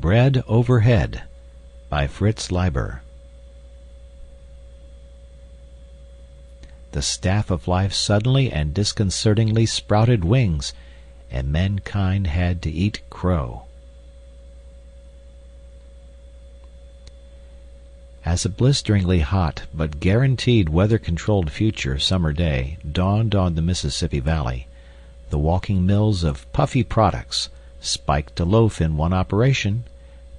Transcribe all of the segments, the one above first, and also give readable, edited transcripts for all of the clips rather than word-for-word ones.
Bread Overhead by Fritz Leiber. The staff of life suddenly and disconcertingly sprouted wings, and mankind had to eat crow. As a blisteringly hot but guaranteed weather-controlled future summer day dawned on the Mississippi Valley, the walking mills of Puffy Products, spiked to loaf in one operation,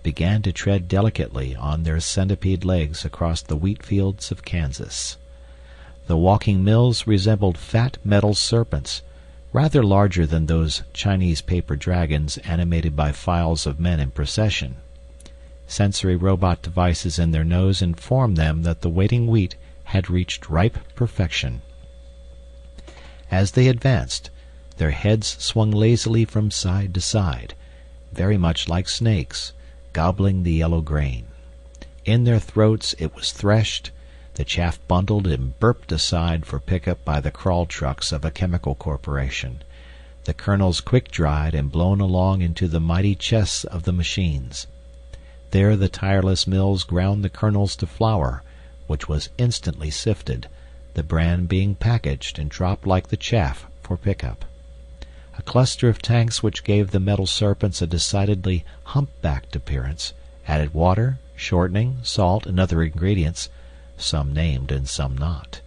began to tread delicately on their centipede legs across the wheat fields of Kansas. The walking mills resembled fat metal serpents, rather larger than those Chinese paper dragons animated by files of men in procession. Sensory robot devices in their nose informed them that the waiting wheat had reached ripe perfection. As they advanced, their heads swung lazily from side to side, very much like snakes, gobbling the yellow grain. In their throats it was threshed, the chaff bundled and burped aside for pickup by the crawl trucks of a chemical corporation, the kernels quick-dried and blown along into the mighty chests of the machines. There the tireless mills ground the kernels to flour, which was instantly sifted, the bran being packaged and dropped like the chaff for pickup. A cluster of tanks which gave the metal serpents a decidedly humpbacked appearance added water, shortening, salt, and other ingredients, some named and some not.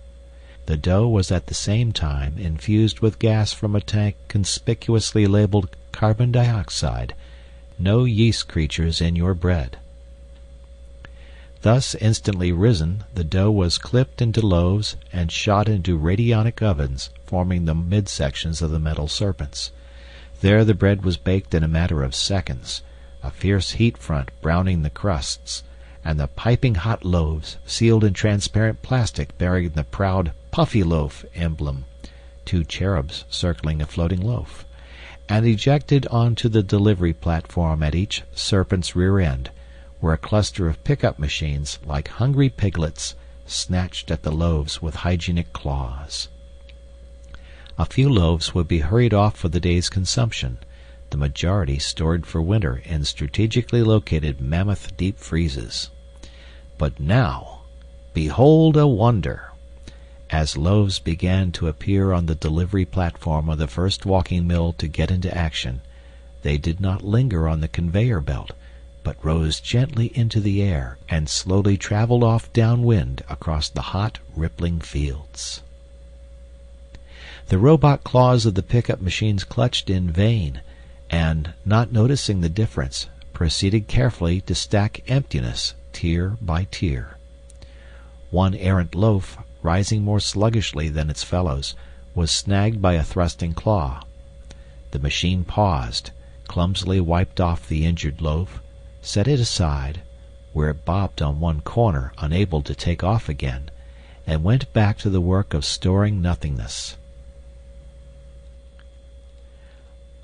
The dough was at the same time infused with gas from a tank conspicuously labeled carbon dioxide, no yeast creatures in your bread. Thus instantly risen, the dough was clipped into loaves and shot into radionic ovens forming the midsections of the metal serpents. There the bread was baked in a matter of seconds, a fierce heat front browning the crusts, and the piping hot loaves, sealed in transparent plastic bearing the proud Puffy Loaf emblem, two cherubs circling a floating loaf, and ejected onto the delivery platform at each serpent's rear end, where a cluster of pickup machines, like hungry piglets, snatched at the loaves with hygienic claws. A few loaves would be hurried off for the day's consumption, the majority stored for winter in strategically located mammoth deep freezes. But now, behold a wonder! As loaves began to appear on the delivery platform of the first walking mill to get into action, they did not linger on the conveyor belt, but rose gently into the air and slowly traveled off downwind across the hot, rippling fields. The robot claws of the pickup machines clutched in vain, and, not noticing the difference, proceeded carefully to stack emptiness tier by tier. One errant loaf, rising more sluggishly than its fellows, was snagged by a thrusting claw. The machine paused, clumsily wiped off the injured loaf, set it aside, where it bobbed on one corner, unable to take off again, and went back to the work of storing nothingness.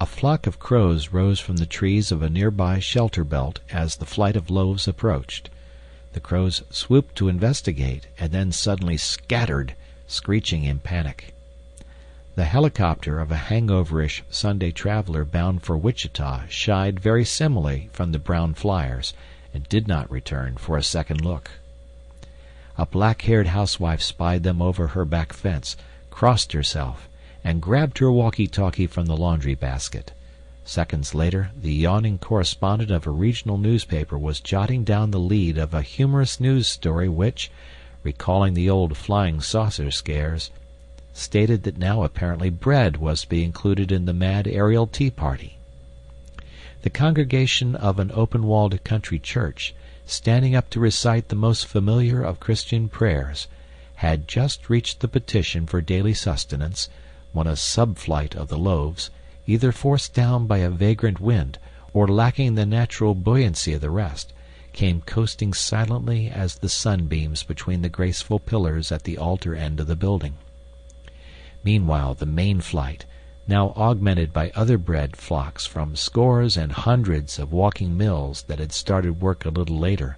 A flock of crows rose from the trees of a nearby shelter belt as the flight of loaves approached. The crows swooped to investigate, and then suddenly scattered, screeching in panic. The helicopter of a hangoverish Sunday traveler bound for Wichita shied very similarly from the brown flyers and did not return for a second look. A black-haired housewife spied them over her back fence, crossed herself, and grabbed her walkie-talkie from the laundry basket. Seconds later, the yawning correspondent of a regional newspaper was jotting down the lead of a humorous news story which, recalling the old flying saucer scares, stated that now apparently bread was to be included in the mad aerial tea party. The congregation of an open-walled country church, standing up to recite the most familiar of Christian prayers, had just reached the petition for daily sustenance when a sub-flight of the loaves, either forced down by a vagrant wind or lacking the natural buoyancy of the rest, came coasting silently as the sunbeams between the graceful pillars at the altar end of the building. Meanwhile the main flight, now augmented by other bread flocks from scores and hundreds of walking mills that had started work a little later,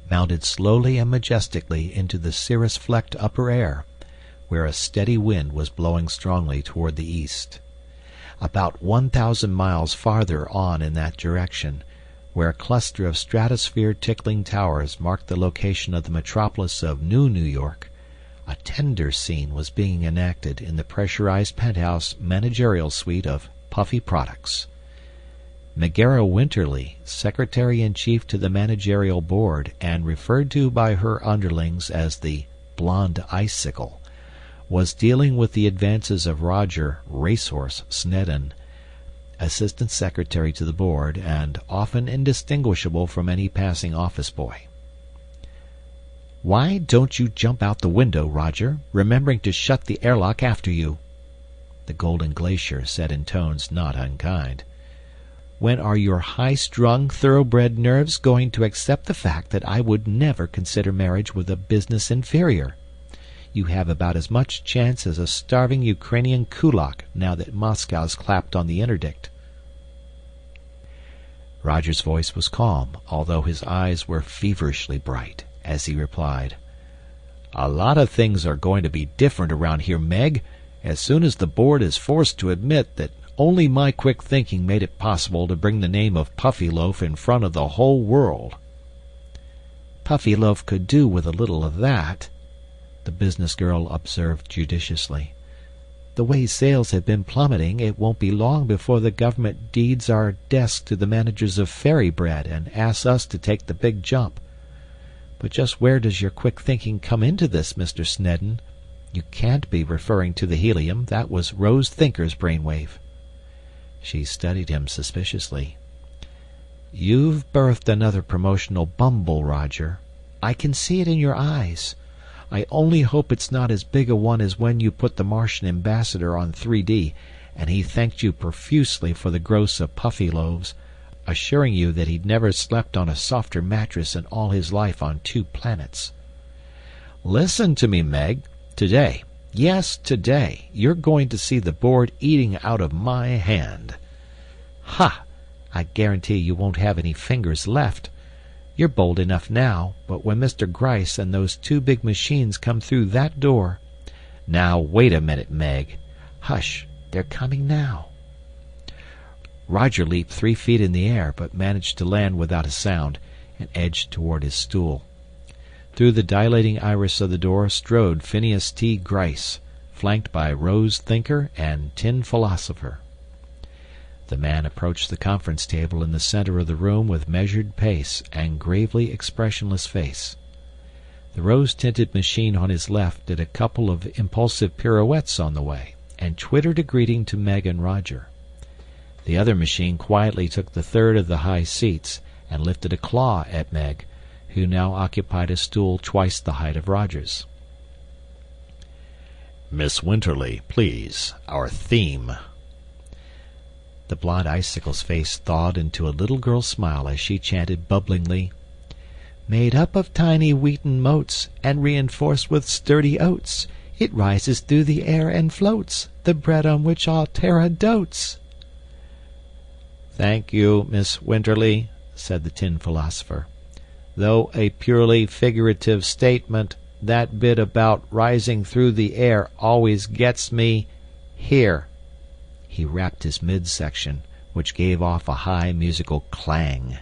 mounted slowly and majestically into the cirrus-flecked upper air, where a steady wind was blowing strongly toward the east. About 1,000 miles farther on in that direction, where a cluster of stratosphere-tickling towers marked the location of the metropolis of New York, a tender scene was being enacted in the pressurized penthouse managerial suite of Puffy Products. Megara Winterly, secretary-in-chief to the managerial board and referred to by her underlings as the Blonde Icicle, was dealing with the advances of Roger Racehorse Snedden, assistant secretary to the board and often indistinguishable from any passing office boy. "Why don't you jump out the window, Roger, remembering to shut the airlock after you?" the Golden Glacier said in tones not unkind. "When are your high-strung, thoroughbred nerves going to accept the fact that I would never consider marriage with a business inferior? You have about as much chance as a starving Ukrainian kulak now that Moscow's clapped on the interdict." Roger's voice was calm, although his eyes were feverishly bright, as he replied, "A lot of things are going to be different around here, Meg, as soon as the board is forced to admit that only my quick thinking made it possible to bring the name of Puffyloaf in front of the whole world." "Puffyloaf could do with a little of that," the business girl observed judiciously. "The way sales have been plummeting, it won't be long before the government deeds our desk to the managers of Fairy Bread and asks us to take the big jump. But just where does your quick thinking come into this, Mr. Snedden? You can't be referring to the helium. That was Rose Thinker's brainwave." She studied him suspiciously. "You've birthed another promotional bumble, Roger. I can see it in your eyes. I only hope it's not as big a one as when you put the Martian ambassador on 3D, and he thanked you profusely for the gross of Puffyloaves, assuring you that he'd never slept on a softer mattress in all his life on 2 planets. Listen to me, Meg. Today, yes, today, you're going to see the board eating out of my hand. Ha! I guarantee you won't have any fingers left. You're bold enough now, but when Mr. Gryce and those 2 big machines come through that door... Now, wait a minute, Meg. Hush, they're coming now." Roger leaped 3 feet in the air, but managed to land without a sound, and edged toward his stool. Through the dilating iris of the door strode Phineas T. Gryce, flanked by Rose Thinker and Tin Philosopher. The man approached the conference table in the center of the room with measured pace and gravely expressionless face. The rose-tinted machine on his left did a couple of impulsive pirouettes on the way, and twittered a greeting to Meg and Roger. The other machine quietly took the third of the high seats and lifted a claw at Meg, who now occupied a stool twice the height of Roger's. "Miss Winterly, please, our theme." The blonde icicle's face thawed into a little girl's smile as she chanted bubblingly, "Made up of tiny wheaten motes and reinforced with sturdy oats, it rises through the air and floats, the bread on which all Terra dotes." "Thank you, Miss Winterly," said the Tin Philosopher. "Though a purely figurative statement, that bit about rising through the air always gets me here." He rapped his midsection, which gave off a high musical clang.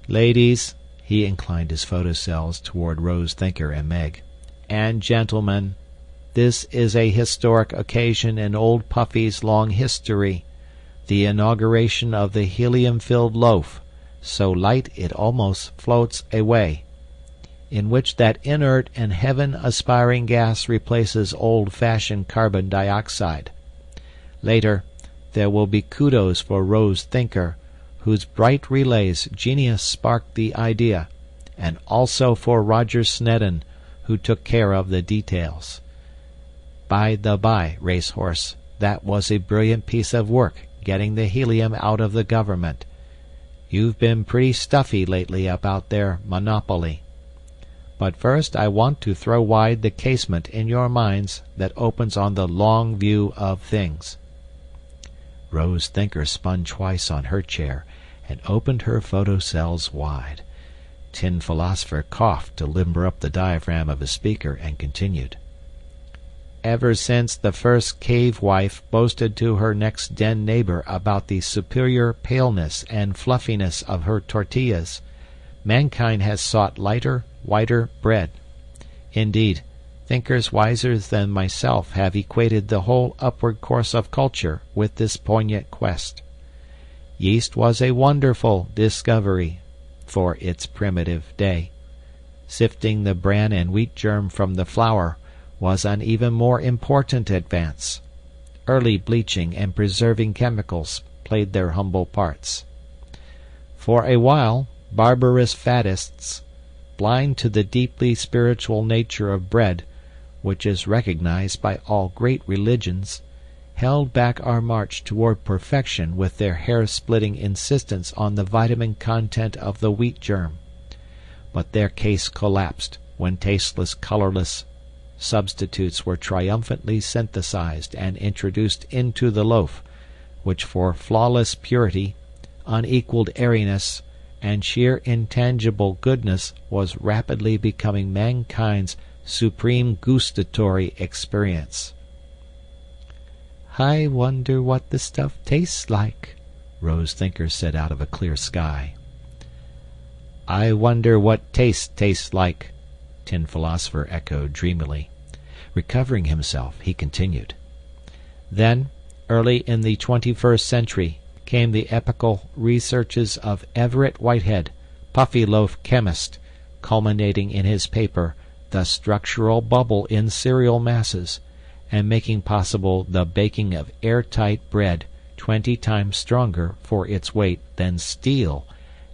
"Ladies," he inclined his photocells toward Rose Thinker and Meg, "and gentlemen, this is a historic occasion in old Puffy's long history, the inauguration of the helium-filled loaf, so light it almost floats away, in which that inert and heaven-aspiring gas replaces old-fashioned carbon dioxide. Later, there will be kudos for Rose Thinker, whose bright relays genius sparked the idea, and also for Roger Snedden, who took care of the details. By the by, Racehorse, that was a brilliant piece of work, getting the helium out of the government. You've been pretty stuffy lately about their monopoly. But first I want to throw wide the casement in your minds that opens on the long view of things." Rose Thinker spun twice on her chair and opened her photocells wide. Tin Philosopher coughed to limber up the diaphragm of his speaker and continued. ever since the first cave wife boasted to her next den neighbor about the superior paleness and fluffiness of her tortillas, mankind has sought lighter, whiter bread. Indeed, thinkers wiser than myself have equated the whole upward course of culture with this poignant quest. Yeast was a wonderful discovery for its primitive day. Sifting the bran and wheat germ from the flour was an even more important advance. Early bleaching and preserving chemicals played their humble parts. For a while, barbarous faddists, blind to the deeply spiritual nature of bread, which is recognized by all great religions, held back our march toward perfection with their hair-splitting insistence on the vitamin content of the wheat germ. But their case collapsed when tasteless, colorless substitutes were triumphantly synthesized and introduced into the loaf, which for flawless purity, unequaled airiness, and sheer intangible goodness was rapidly becoming mankind's supreme gustatory experience. "I wonder what the stuff tastes like," Rose Thinker said out of a clear sky. "I wonder what taste tastes like," Tin Philosopher echoed dreamily. Recovering himself, he continued. Then, early in the 21st century, came the epical researches of Everett Whitehead, puffy loaf chemist, culminating in his paper, The Structural Bubble in Cereal Masses, and making possible the baking of airtight bread 20 times stronger for its weight than steel,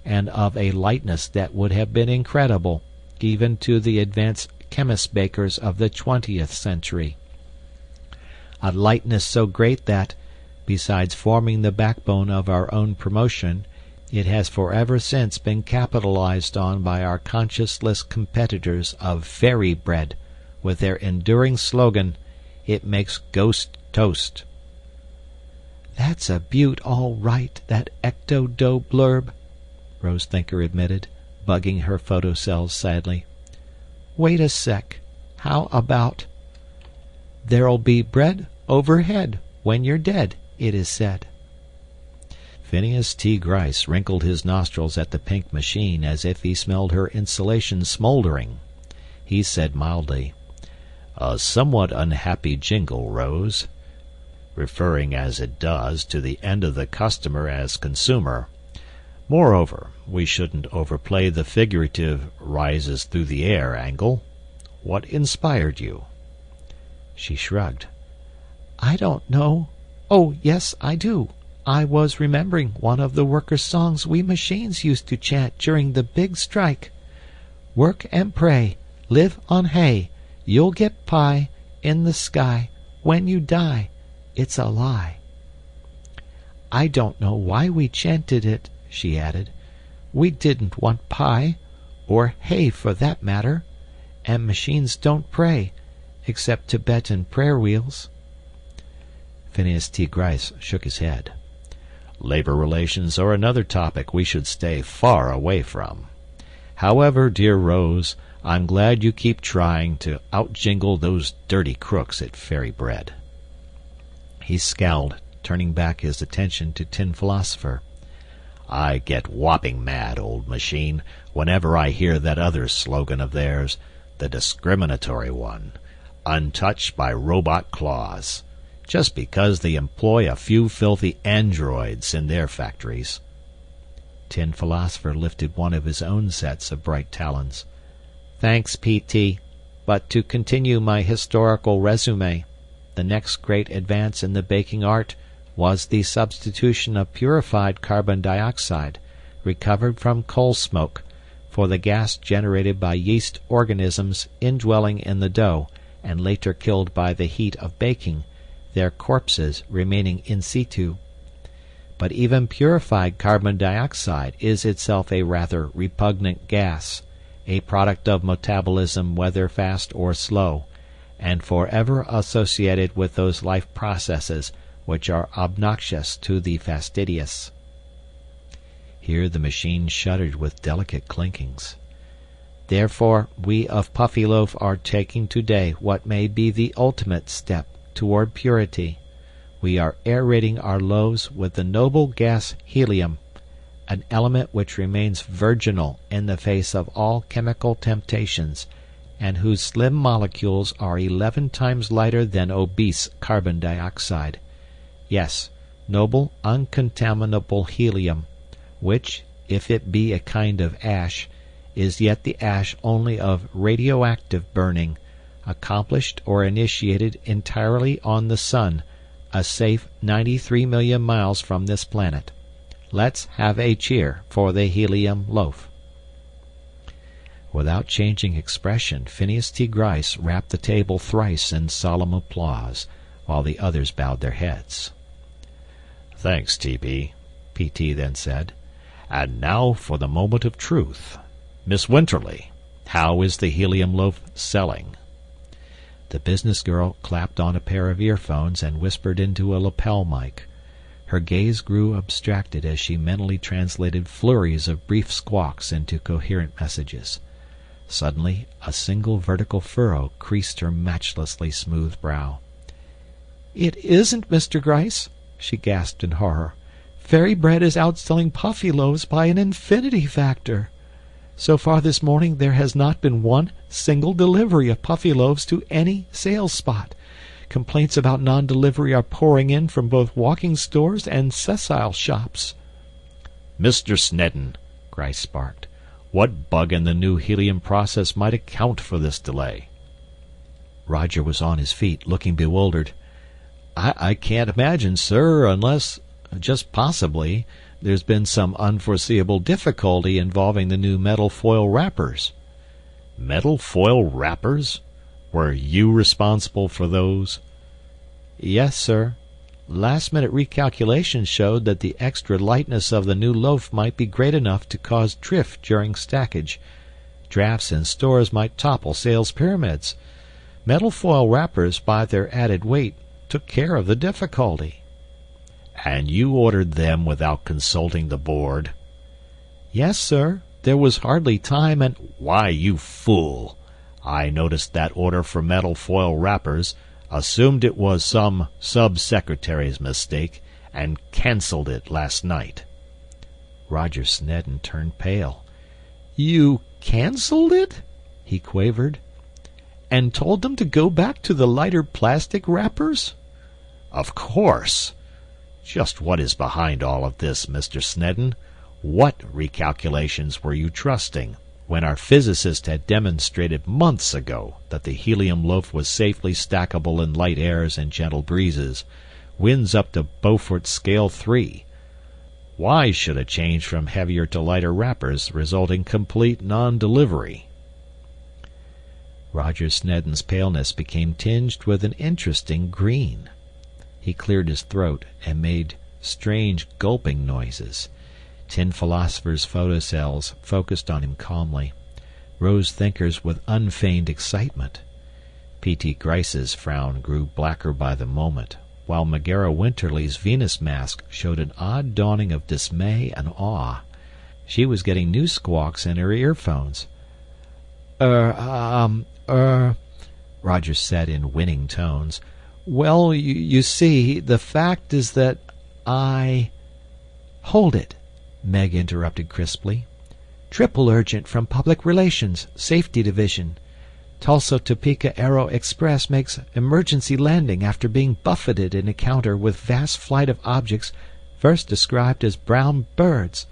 and of a lightness that would have been incredible even to the advanced chemist-bakers of the 20th century. A lightness so great that, besides forming the backbone of our own promotion, it has forever since been capitalized on by our conscienceless competitors of fairy bread, with their enduring slogan, "It makes ghost toast." "That's a beaut all right, that ecto-dough blurb," Rose Thinker admitted, bugging her photocells sadly. "Wait a sec. How about there'll be bread overhead when you're dead, it is said." Phineas T. Gryce wrinkled his nostrils at the pink machine as if he smelled her insulation smoldering. He said mildly, "A somewhat unhappy jingle, Rose, referring as it does to the end of the customer as consumer. Moreover, we shouldn't overplay the figurative rises through the air angle. What inspired you?" She shrugged. "I don't know. Oh, yes, I do. I was remembering one of the workers' songs we machines used to chant during the big strike. Work and pray, live on hay, you'll get pie in the sky. When you die, it's a lie." "I don't know why we chanted it," she added. "We didn't want pie, or hay for that matter, and machines don't pray, except Tibetan prayer wheels." Phineas T. Gryce shook his head. "Labor relations are another topic we should stay far away from. However, dear Rose, I'm glad you keep trying to outjingle those dirty crooks at Fairy Bread." He scowled, turning back his attention to Tin Philosopher. "I get whopping mad, old machine, whenever I hear that other slogan of theirs, the discriminatory one, untouched by robot claws, just because they employ a few filthy androids in their factories." Tin Philosopher lifted one of his own sets of bright talons. "Thanks, P.T., but to continue my historical resume, the next great advance in the baking art was the substitution of purified carbon dioxide, recovered from coal smoke, for the gas generated by yeast organisms indwelling in the dough and later killed by the heat of baking, their corpses remaining in situ. But even purified carbon dioxide is itself a rather repugnant gas, a product of metabolism whether fast or slow, and forever associated with those life processes which are obnoxious to the fastidious. Here the machine shuddered with delicate clinkings. Therefore, we of Puffyloaf are taking today what may be the ultimate step toward purity. We are aerating our loaves with the noble gas helium, an element which remains virginal in the face of all chemical temptations, and whose slim molecules are 11 times lighter than obese carbon dioxide. Yes, noble, uncontaminable helium, which, if it be a kind of ash, is yet the ash only of radioactive burning, accomplished or initiated entirely on the sun, a safe 93 million miles from this planet. Let's have a cheer for the helium loaf. Without changing expression, Phineas T. Gryce rapped the table thrice in solemn applause, while the others bowed their heads. "Thanks, T.B.," P.T. then said. "And now for the moment of truth. Miss Winterly, how is the helium loaf selling?" The business girl clapped on a pair of earphones and whispered into a lapel mic. Her gaze grew abstracted as she mentally translated flurries of brief squawks into coherent messages. Suddenly, a single vertical furrow creased her matchlessly smooth brow. "It isn't, Mr. Gryce," she gasped in horror. "Fairy bread is outselling Puffyloaves by an infinity factor. So far this morning there has not been one single delivery of Puffyloaves to any sales spot. Complaints about non-delivery are pouring in from both walking stores and sessile shops." "Mr. Snedden," Gryce sparked, "what bug in the new helium process might account for this delay?" Roger was on his feet, looking bewildered. I can't imagine, sir, unless, just possibly, there's been some unforeseeable difficulty involving the new metal foil wrappers." "Metal foil wrappers? Were you responsible for those?" "Yes, sir. Last-minute recalculations showed that the extra lightness of the new loaf might be great enough to cause drift during stackage. Drafts in stores might topple sales pyramids. Metal foil wrappers, by their added weight, took care of the difficulty." "And you ordered them without consulting the board?" "Yes, sir. There was hardly time, and—" "Why, you fool! I noticed that order for metal foil wrappers, assumed it was some sub-secretary's mistake, and canceled it last night." Roger Snedden turned pale. "You canceled it?" he quavered. "And told them to go back to the lighter plastic wrappers?" "Of course. Just what is behind all of this, Mr. Snedden? What recalculations were you trusting, when our physicist had demonstrated months ago that the helium loaf was safely stackable in light airs and gentle breezes, winds up to Beaufort Scale 3? Why should a change from heavier to lighter wrappers result in complete non-delivery?" Roger Snedden's paleness became tinged with an interesting green. He cleared his throat and made strange gulping noises. Tin Philosopher's photocells focused on him calmly, rose thinkers with unfeigned excitement. P.T. Gryce's frown grew blacker by the moment, while Megara Winterly's Venus mask showed an odd dawning of dismay and awe. She was getting new squawks in her earphones. Roger said in winning tones. "Well, you see, the fact is that I—" "Hold it," Meg interrupted crisply. "Triple urgent from Public Relations, Safety Division. Tulsa Topeka Aero Express makes emergency landing after being buffeted in encounter with vast flight of objects first described as brown birds,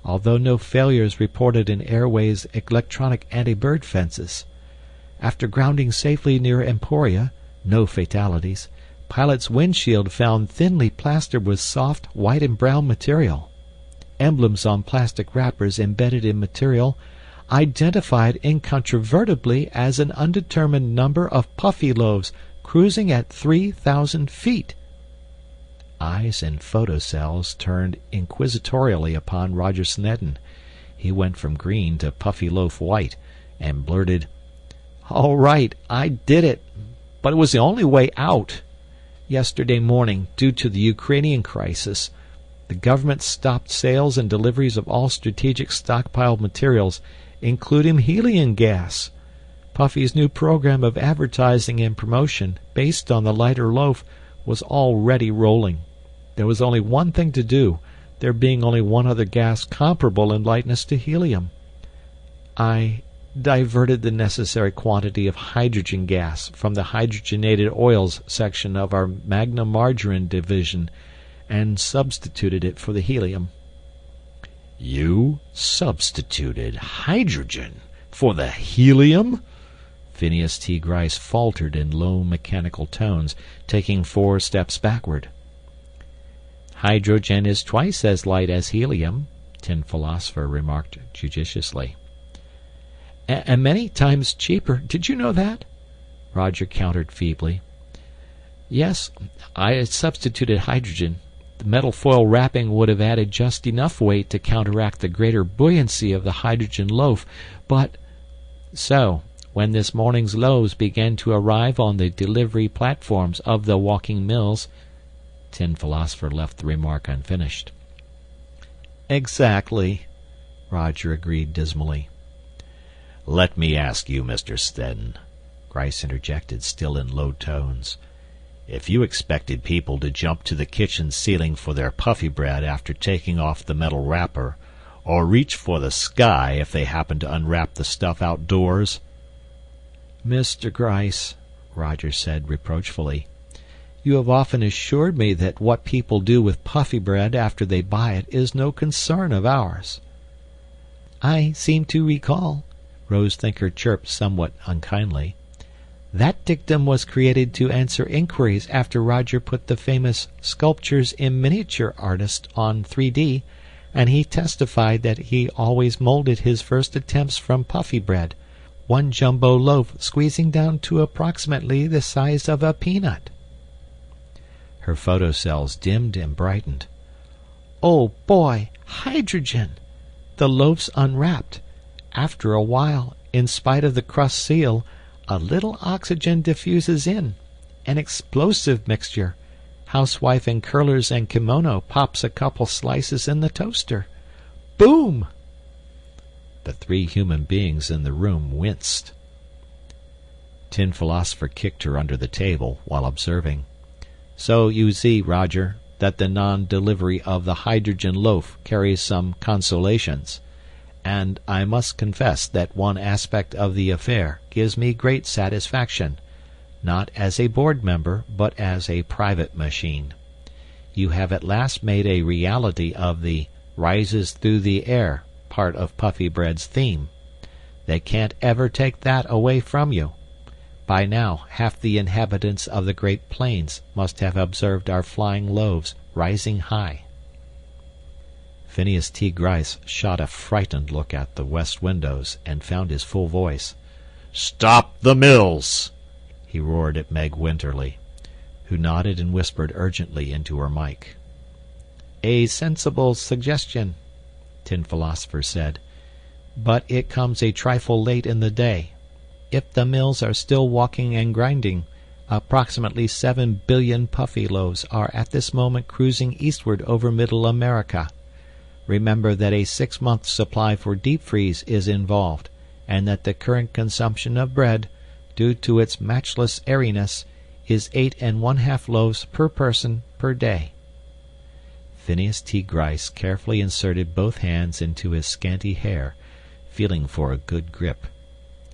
although no failures reported in Airways' electronic anti-bird fences. After grounding safely near Emporia, no fatalities. Pilot's windshield found thinly plastered with soft white and brown material. Emblems on plastic wrappers embedded in material identified incontrovertibly as an undetermined number of Puffyloaves cruising at 3,000 feet." Eyes and photocells turned inquisitorially upon Roger Snedden. He went from green to Puffyloaf white, and blurted, "All right, I did it. But it was the only way out. Yesterday morning, due to the Ukrainian crisis, the government stopped sales and deliveries of all strategic stockpiled materials, including helium gas. Puffy's new program of advertising and promotion, based on the lighter loaf, was already rolling. There was only one thing to do, there being only one other gas comparable in lightness to helium. I diverted the necessary quantity of hydrogen gas from the hydrogenated oils section of our Magna Margarine division and substituted it for the helium. You substituted hydrogen for the helium? Phineas T. Gryce faltered in low mechanical tones, taking 4 steps backward. Hydrogen is twice as light as helium, Tin Philosopher remarked judiciously. And many times cheaper. Did you know that? Roger countered feebly. Yes, I substituted hydrogen. The metal foil wrapping would have added just enough weight to counteract the greater buoyancy of the hydrogen loaf, but... So, when this morning's loaves began to arrive on the delivery platforms of the walking mills... Tin Philosopher left the remark unfinished. Exactly, Roger agreed dismally. Let me ask you, Mr. Stedden, Gryce interjected, still in low tones. If you expected people to jump to the kitchen ceiling for their puffy bread after taking off the metal wrapper, or reach for the sky if they happened to unwrap the stuff outdoors... Mr. Gryce, Roger said reproachfully, you have often assured me that what people do with puffy bread after they buy it is no concern of ours. I seem to recall, Rose Thinker chirped somewhat unkindly, that dictum was created to answer inquiries after Roger put the famous Sculptures in Miniature artist on 3D, and he testified that he always molded his first attempts from puffy bread, one jumbo loaf squeezing down to approximately the size of a peanut. Her photocells dimmed and brightened. Oh boy, hydrogen! The loaf's unwrapped. After a while, in spite of the crust seal, a little oxygen diffuses in. An explosive mixture. Housewife in curlers and kimono pops a couple slices in the toaster. Boom! The 3 human beings in the room winced. Tin Philosopher kicked her under the table while observing, So you see, Roger, that the non-delivery of the hydrogen loaf carries some consolations. And I must confess that one aspect of the affair gives me great satisfaction, not as a board member, but as a private machine. You have at last made a reality of the rises through the air part of Puffy Bread's theme. They can't ever take that away from you. By now, half the inhabitants of the Great Plains must have observed our flying loaves rising high. Phineas T. Gryce shot a frightened look at the west windows and found his full voice. "Stop the mills!" he roared at Meg Winterly, who nodded and whispered urgently into her mic. A sensible suggestion, Tin Philosopher said, but it comes a trifle late in the day. If the mills are still walking and grinding, approximately 7 billion puffy loaves are at this moment cruising eastward over Middle America. Remember that a 6-month supply for deep freeze is involved, and that the current consumption of bread, due to its matchless airiness, is 8 1/2 loaves per person per day. Phineas T. Gryce carefully inserted both hands into his scanty hair, feeling for a good grip.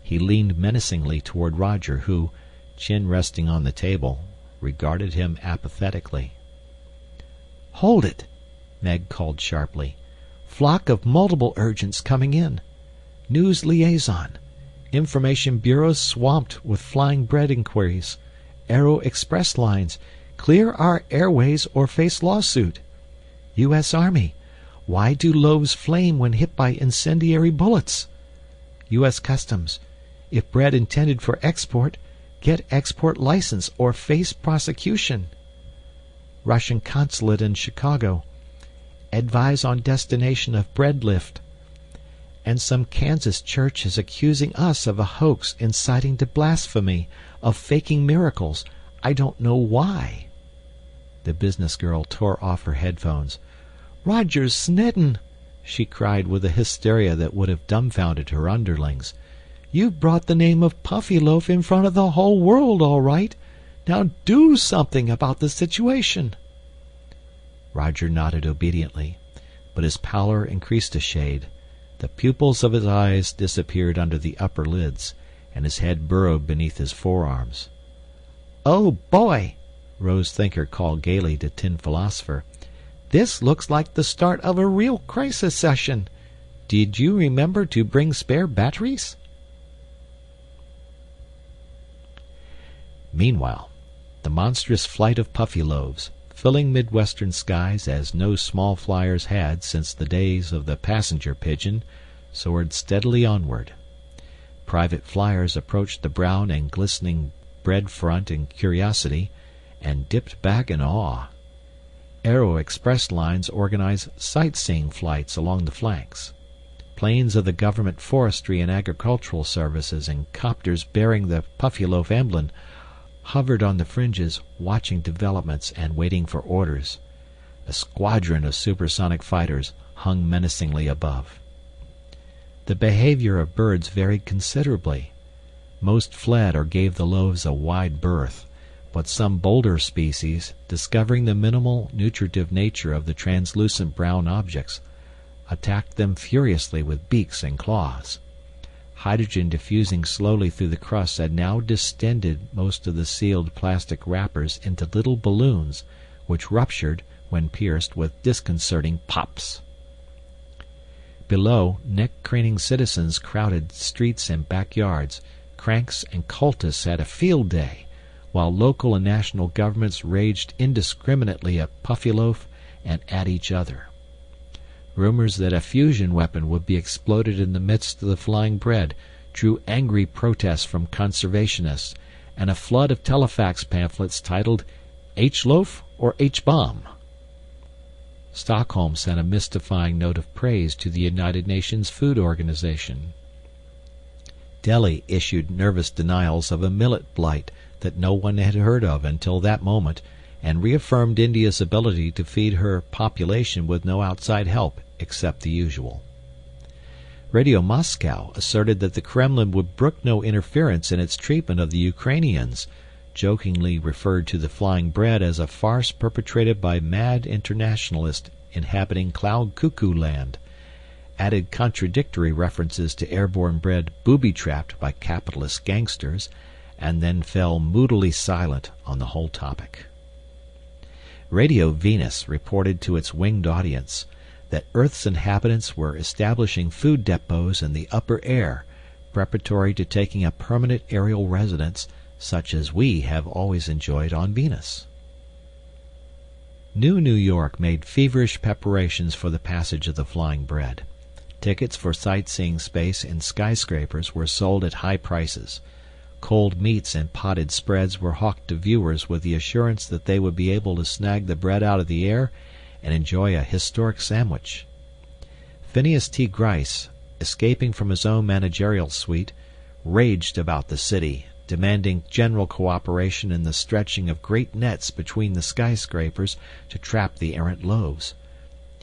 He leaned menacingly toward Roger, who, chin resting on the table, regarded him apathetically. "Hold it!" Meg called sharply. "Flock of multiple urgents coming in. News liaison. Information bureaus swamped with flying bread inquiries. Aero Express lines. Clear our airways or face lawsuit. U.S. Army. Why do loaves flame when hit by incendiary bullets? U.S. Customs. If bread intended for export, get export license or face prosecution. Russian consulate in Chicago. Advise on destination of bread lift. And some Kansas church is accusing us of a hoax inciting to blasphemy, of faking miracles. I don't know why." The business girl tore off her headphones. "Roger Snedden!" she cried with a hysteria that would have dumbfounded her underlings. "You've brought the name of Puffyloaf in front of the whole world, all right. Now do something about the situation." Roger nodded obediently, but his pallor increased a shade. The pupils of his eyes disappeared under the upper lids, and his head burrowed beneath his forearms. "Oh, boy!" Rose Thinker called gaily to Tin Philosopher. "This looks like the start of a real crisis session. Did you remember to bring spare batteries?" Meanwhile, the monstrous flight of Puffyloaves, filling midwestern skies as no small flyers had since the days of the passenger pigeon, soared steadily onward. Private flyers approached the brown and glistening bread front in curiosity, and dipped back in awe. Aero Express lines organized sightseeing flights along the flanks. Planes of the government forestry and agricultural services and copters bearing the Puffyloaf emblem hovered on the fringes, watching developments and waiting for orders. A squadron of supersonic fighters hung menacingly above. The behavior of birds varied considerably. Most fled or gave the loaves a wide berth, but some bolder species, discovering the minimal nutritive nature of the translucent brown objects, attacked them furiously with beaks and claws. Hydrogen diffusing slowly through the crust had now distended most of the sealed plastic wrappers into little balloons, which ruptured, when pierced, with disconcerting pops. Below, neck-craning citizens crowded streets and backyards. Cranks and cultists had a field day, while local and national governments raged indiscriminately at Puffyloaf and at each other. Rumors that a fusion weapon would be exploded in the midst of the flying bread drew angry protests from conservationists, and a flood of telefax pamphlets titled H-Loaf or H-Bomb. Stockholm sent a mystifying note of praise to the United Nations Food Organization. Delhi issued nervous denials of a millet blight that no one had heard of until that moment, and reaffirmed India's ability to feed her population with no outside help except the usual. Radio Moscow asserted that the Kremlin would brook no interference in its treatment of the Ukrainians, jokingly referred to the flying bread as a farce perpetrated by mad internationalists inhabiting Cloud Cuckoo Land, added contradictory references to airborne bread booby-trapped by capitalist gangsters, and then fell moodily silent on the whole topic. Radio Venus reported to its winged audience that Earth's inhabitants were establishing food depots in the upper air, preparatory to taking a permanent aerial residence such as we have always enjoyed on Venus. New York made feverish preparations for the passage of the flying bread. Tickets for sightseeing space in skyscrapers were sold at high prices. Cold meats and potted spreads were hawked to viewers with the assurance that they would be able to snag the bread out of the air and enjoy a historic sandwich. Phineas T. Gryce, escaping from his own managerial suite, raged about the city, demanding general cooperation in the stretching of great nets between the skyscrapers to trap the errant loaves.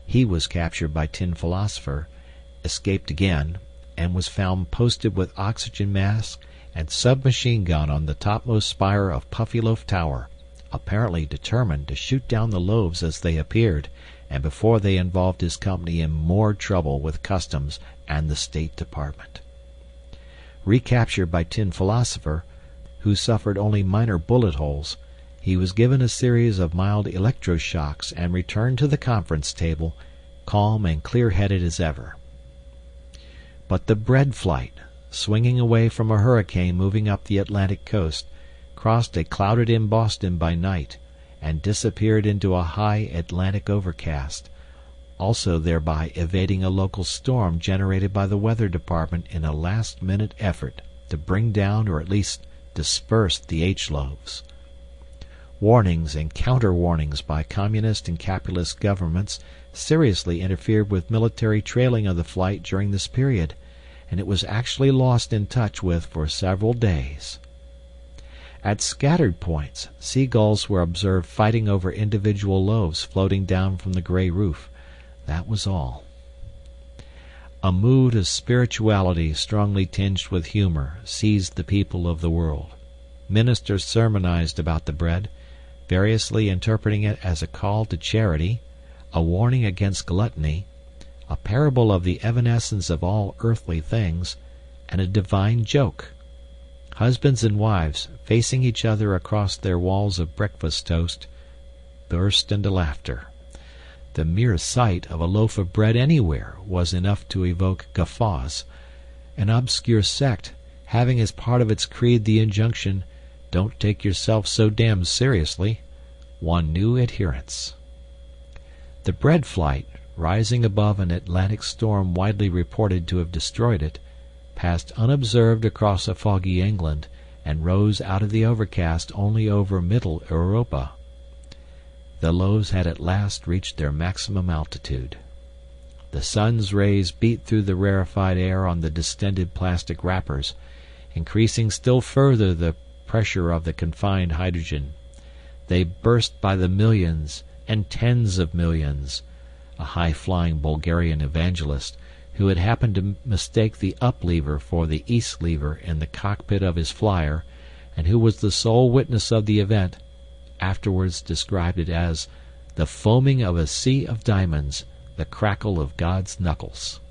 He was captured by Tin Philosopher, escaped again, and was found posted with oxygen mask and submachine gun on the topmost spire of Puffyloaf Tower, apparently determined to shoot down the loaves as they appeared, and before they involved his company in more trouble with customs and the State Department. Recaptured by Tin Philosopher, who suffered only minor bullet holes, he was given a series of mild electroshocks and returned to the conference table, calm and clear-headed as ever. But the bread flight, swinging away from a hurricane moving up the Atlantic coast, crossed a clouded-in Boston by night and disappeared into a high Atlantic overcast, also thereby evading a local storm generated by the weather department in a last-minute effort to bring down or at least disperse the H-loaves. Warnings and counter-warnings by communist and capitalist governments seriously interfered with military trailing of the flight during this period, and it was actually lost in touch with for several days. At scattered points, seagulls were observed fighting over individual loaves floating down from the gray roof. That was all. A mood of spirituality strongly tinged with humor seized the people of the world. Ministers sermonized about the bread, variously interpreting it as a call to charity, a warning against gluttony, a parable of the evanescence of all earthly things, and a divine joke. Husbands and wives, facing each other across their walls of breakfast toast, burst into laughter. The mere sight of a loaf of bread anywhere was enough to evoke guffaws. An obscure sect, having as part of its creed the injunction, "Don't take yourself so damned seriously," won new adherents. The bread flight, rising above an Atlantic storm widely reported to have destroyed it, passed unobserved across a foggy England, and rose out of the overcast only over Middle Europa. The loaves had at last reached their maximum altitude. The sun's rays beat through the rarefied air on the distended plastic wrappers, increasing still further the pressure of the confined hydrogen. They burst by the millions and tens of millions. A high-flying Bulgarian evangelist, who had happened to mistake the up lever for the east lever in the cockpit of his flyer, and who was the sole witness of the event, afterwards described it as the foaming of a sea of diamonds, the crackle of God's knuckles.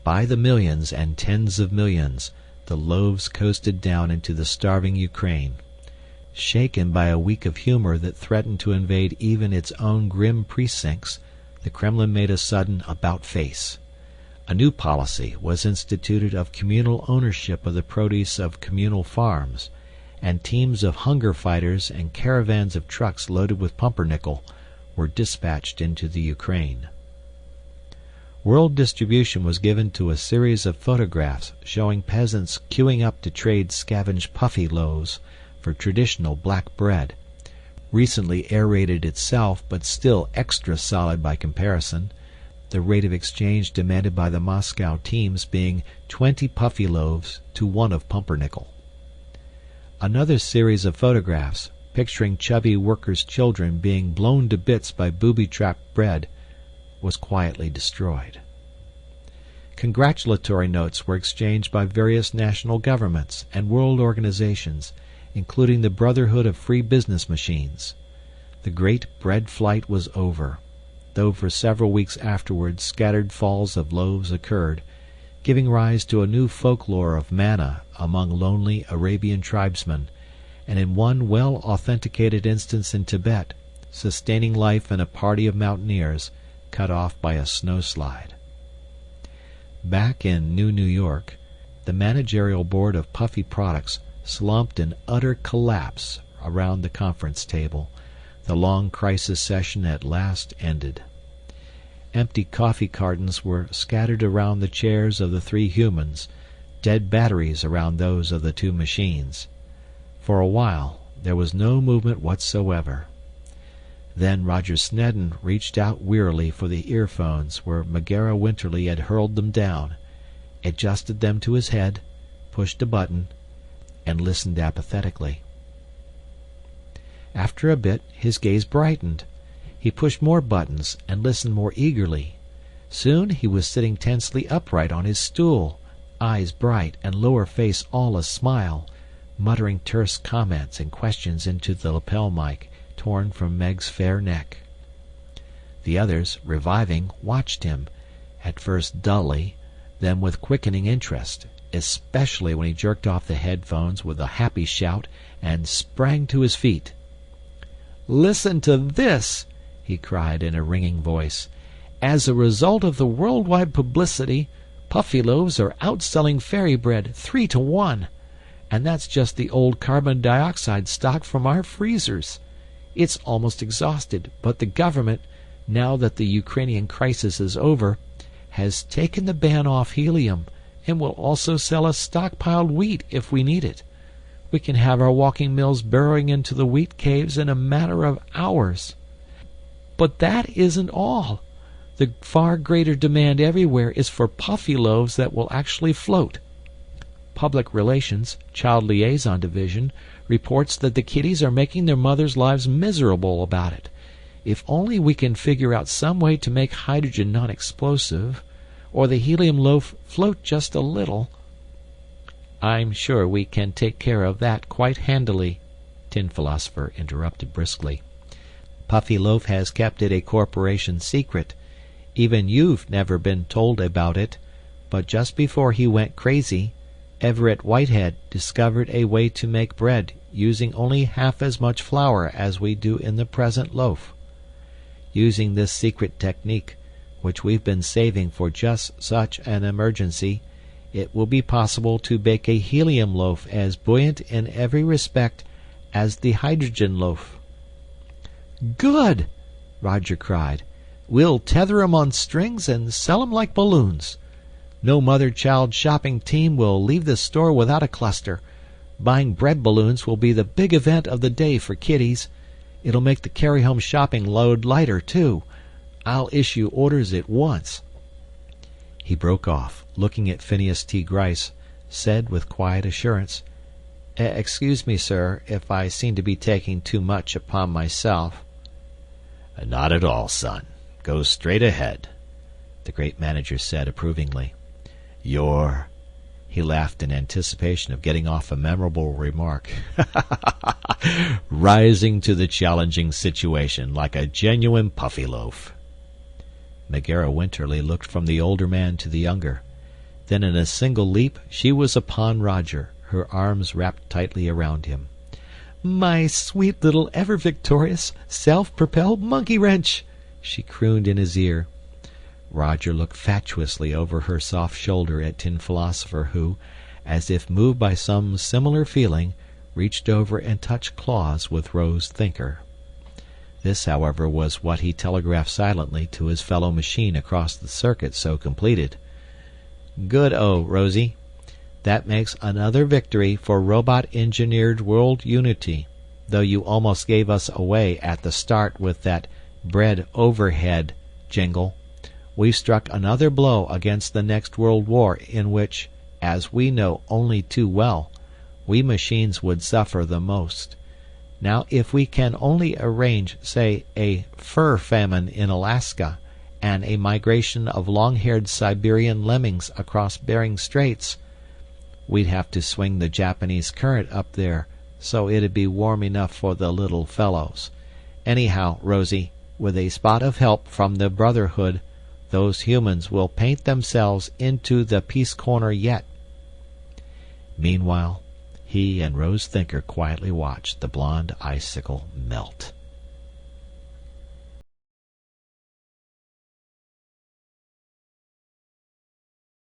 By the millions and tens of millions, the loaves coasted down into the starving Ukraine. Shaken by a week of humor that threatened to invade even its own grim precincts, the Kremlin made a sudden about-face. A new policy was instituted of communal ownership of the produce of communal farms, and teams of hunger fighters and caravans of trucks loaded with pumpernickel were dispatched into the Ukraine. World distribution was given to a series of photographs showing peasants queuing up to trade scavenged puffy loaves for traditional black bread, recently aerated itself but still extra solid by comparison, the rate of exchange demanded by the Moscow teams being 20 puffy loaves to 1 of pumpernickel. Another series of photographs, picturing chubby workers' children being blown to bits by booby-trapped bread, was quietly destroyed. Congratulatory notes were exchanged by various national governments and world organizations, including the Brotherhood of Free Business Machines. The great bread flight was over, though for several weeks afterwards scattered falls of loaves occurred, giving rise to a new folklore of manna among lonely Arabian tribesmen, and in one well-authenticated instance in Tibet, sustaining life in a party of mountaineers cut off by a snowslide. Back in New York, the managerial board of Puffy Products slumped in utter collapse around the conference table. The long crisis session at last ended. Empty coffee cartons were scattered around the chairs of the 3 humans, dead batteries around those of the 2 machines. For a while there was no movement whatsoever. Then Roger Snedden reached out wearily for the earphones where Megara Winterly had hurled them down, adjusted them to his head, pushed a button, and listened apathetically. After a bit his gaze brightened. He pushed more buttons and listened more eagerly. Soon he was sitting tensely upright on his stool, eyes bright and lower face all a smile, muttering terse comments and questions into the lapel mic torn from Meg's fair neck. The others, reviving, watched him, at first dully, then with quickening interest, especially when he jerked off the headphones with a happy shout and sprang to his feet. "Listen to this!" he cried in a ringing voice. "As a result of the worldwide publicity, puffy loaves are outselling fairy bread 3 to 1. And that's just the old carbon dioxide stock from our freezers. It's almost exhausted, but the government, now that the Ukrainian crisis is over, has taken the ban off helium and will also sell us stockpiled wheat if we need it. We can have our walking mills burrowing into the wheat caves in a matter of hours. But that isn't all. The far greater demand everywhere is for puffy loaves that will actually float. Public Relations, Child Liaison Division, reports that the kiddies are making their mothers' lives miserable about it. If only we can figure out some way to make hydrogen non-explosive, or the helium loaf float just a little." "I'm sure we can take care of that quite handily," Tin Philosopher interrupted briskly. "Puffyloaf has kept it a corporation secret. Even you've never been told about it, but just before he went crazy, Everett Whitehead discovered a way to make bread using only half as much flour as we do in the present loaf. Using this secret technique, which we've been saving for just such an emergency, it will be possible to bake a helium loaf as buoyant in every respect as the hydrogen loaf." "Good!" Roger cried. "We'll tether 'em on strings and sell 'em like balloons. No mother-child shopping team will leave this store without a cluster. Buying bread balloons will be the big event of the day for kiddies. It'll make the carry-home shopping load lighter, too. I'll issue orders at once." He broke off, looking at Phineas T. Gryce, said with quiet assurance, "Excuse me, sir, if I seem to be taking too much upon myself." "Not at all, son. Go straight ahead," the great manager said approvingly. "You're—" He laughed in anticipation of getting off a memorable remark. "Rising to the challenging situation like a genuine Puffyloaf." Megara Winterly looked from the older man to the younger. Then in a single leap she was upon Roger, her arms wrapped tightly around him. "My sweet little ever-victorious, self-propelled monkey-wrench!" she crooned in his ear. Roger looked fatuously over her soft shoulder at Tin Philosopher who, as if moved by some similar feeling, reached over and touched claws with Rose Thinker. This, however, was what he telegraphed silently to his fellow machine across the circuit so completed. "Good-o, Rosie. That makes another victory for robot-engineered world unity, though you almost gave us away at the start with that bread overhead jingle. We've struck another blow against the next world war in which, as we know only too well, we machines would suffer the most. Now if we can only arrange, say, a fur famine in Alaska and a migration of long-haired Siberian lemmings across Bering Straits, we'd have to swing the Japanese current up there so it'd be warm enough for the little fellows. Anyhow, Rosie, with a spot of help from the Brotherhood, those humans will paint themselves into the Peace Corner yet." Meanwhile, he and Rose Thinker quietly watched the blonde icicle melt.